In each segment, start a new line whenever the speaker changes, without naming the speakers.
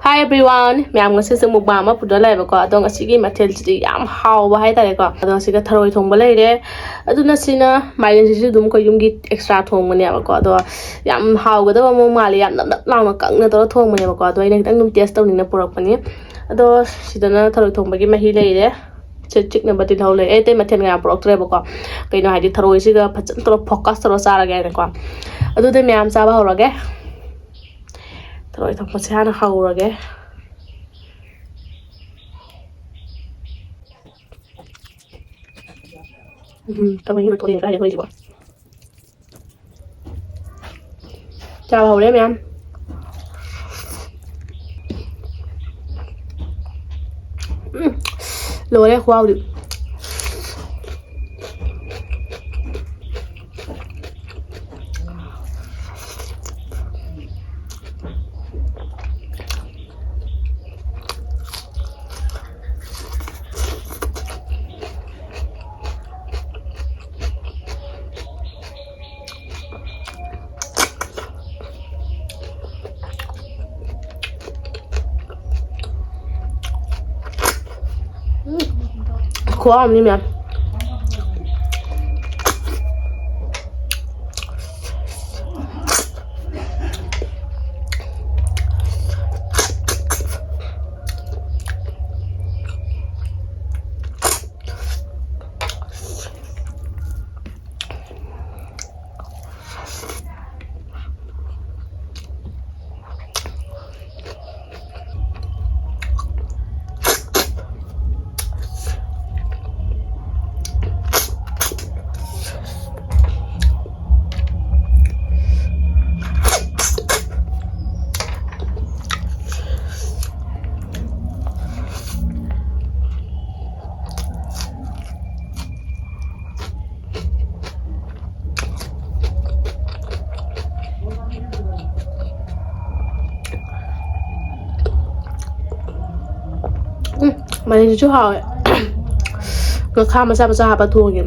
Hi everyone မင်္ဂလာပါ mukbang အမပူတော့လိုက်ပါကွာအတော့အစီကြီးမထဲကြီးရမ်းဟောင်းပါဟဲ့တယ်ကွာအတော့စီကထရိုးထုံပလိုက်တယ်အဒုနစီနာမိုင်ရင်စီဒုံကိုယုံကြီး extra ထုံမနေပါကွာတော့ရမ်းဟောင်းကတော့မမလေးရလောင်းကောင်းနေတော့ထုံမနေပါကွာတော့အဲ့တန်း test တော့နေပူတော့ပနေအတော့စီဒနာထရိုးထုံပကြီးမဟီလေးတယ်chik na batin hole ete mathen nga prok tre bako kaino hadi tharoi si ga phachan to focus to sa ra ga ne kwa adu de myam sa ba ho ra ge tharoi thok phachha na khau ra ge tama hi to ni ga ho ji ba cha ba ho le myam lỗ đấy wow được khó không nhỉ mà đi chú hỏi ngược kham mà sao bà thua kìa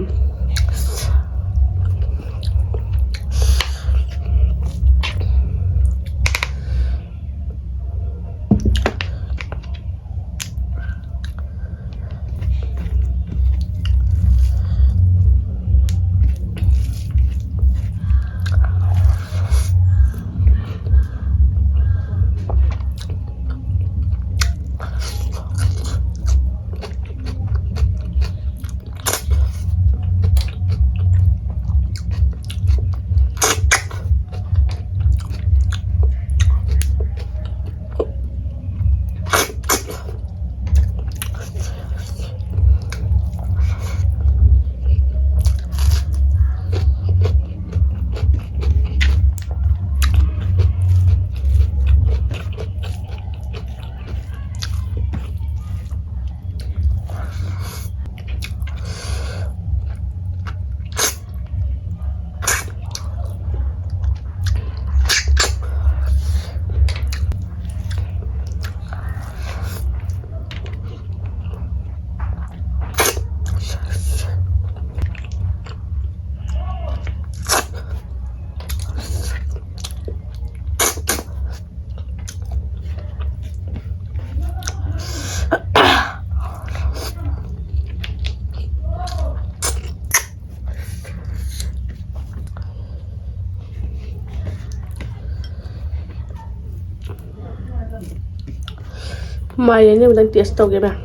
mày đến nhưng đang test tao kìa mà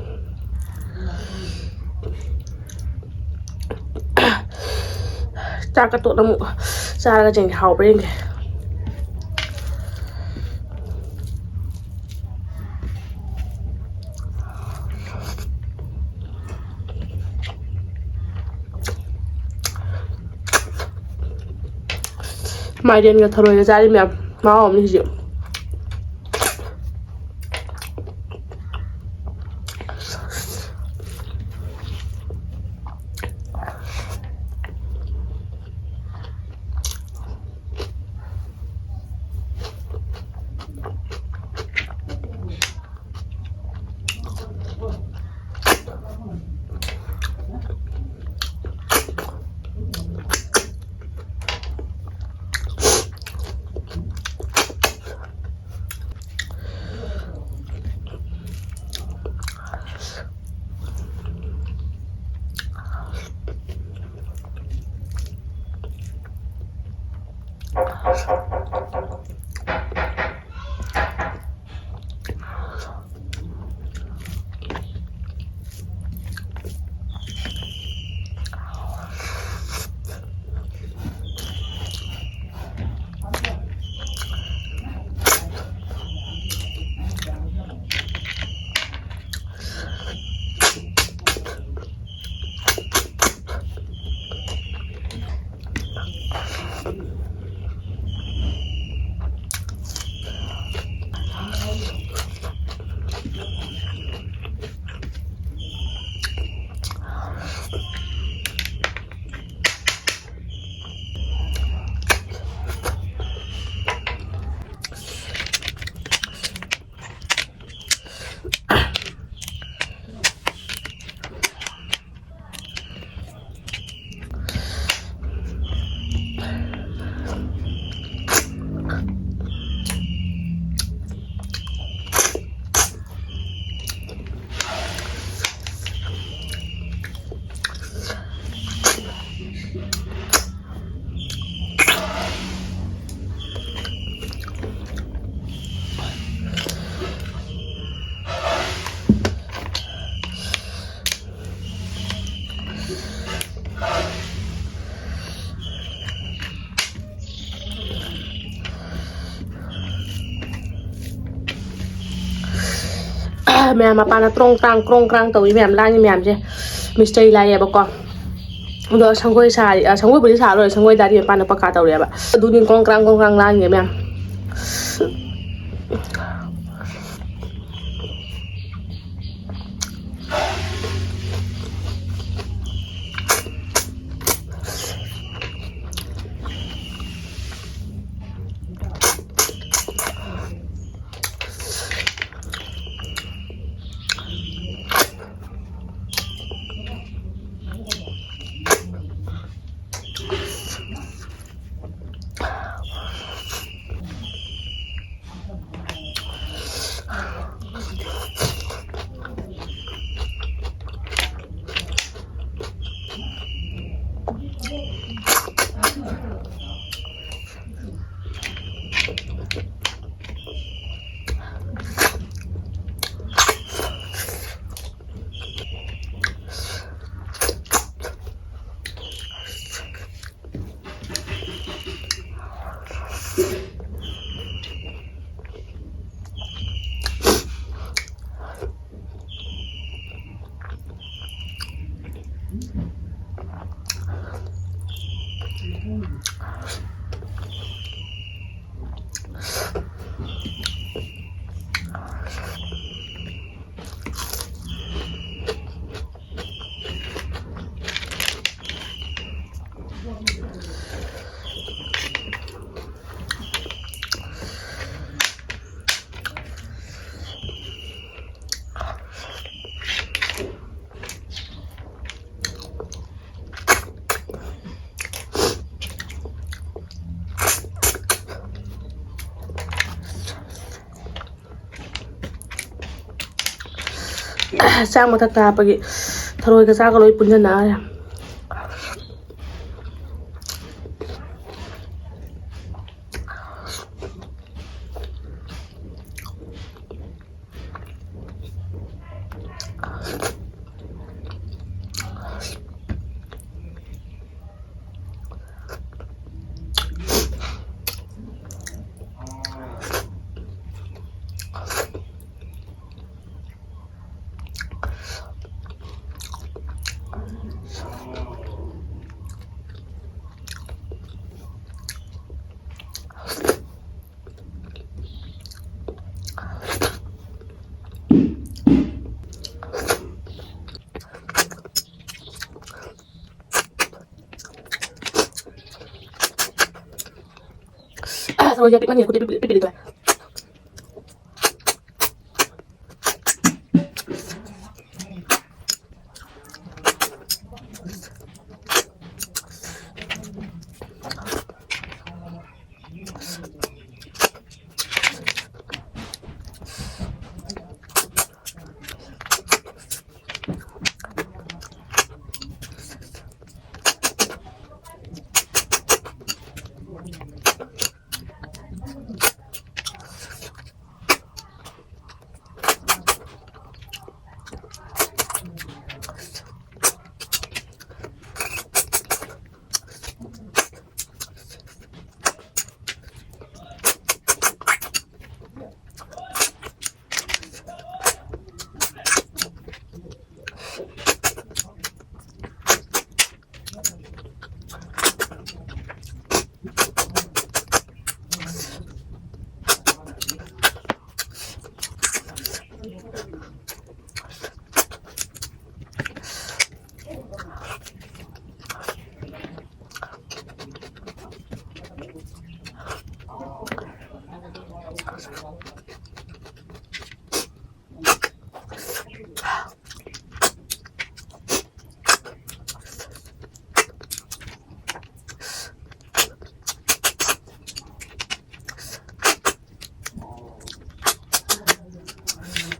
cha cái tụi nó mụ cha cái chành hào bên kìa mày đến cái thằng rồi ra đi mẹ máu không đi chịu mẹ mà pana trong trăng tàu mẹ lang như mẹ chứ mystery lại vậy bác đó sang quay bữa sáng rồi sang quay đại đi pana pakka tàu vậy bà đun những con krang lang như mẹ sang mathakta pagi tharoi ka sa ka loi punja na ya tharoi ja pikman ni ku pipi tu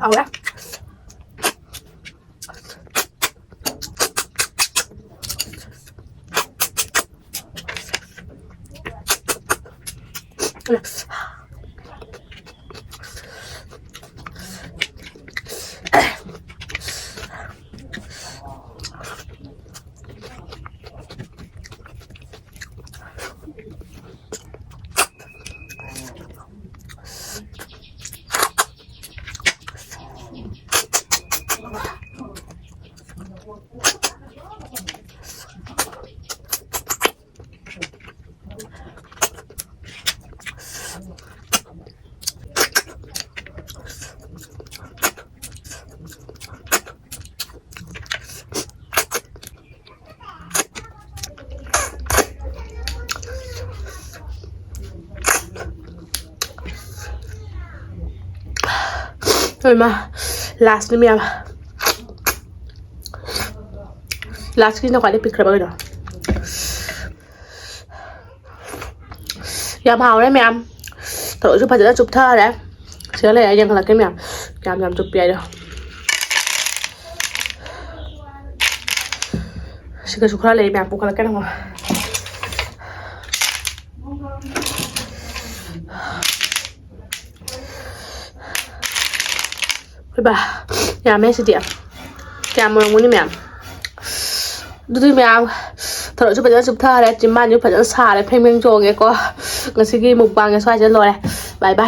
Ahora. Rồi mà last ni mẹ last cái nó gọi là pick rồi đó yam hào đấy mẹ thổi chụp phải chụp thơ đấy xíu nàyยังlà cái mẹ yam chụp bia đó xíu chụp khá lấy mẹ buộc là cái nào bà nhà mẹ sẽ đẹp chạm một muốn đi mẹ đôi mẹ thợ chụp phải chụp thơ đấy chỉ mang những phải xa đấy phim phim cho cái có cái gì mukbang cái xoay chân rồi này bye bye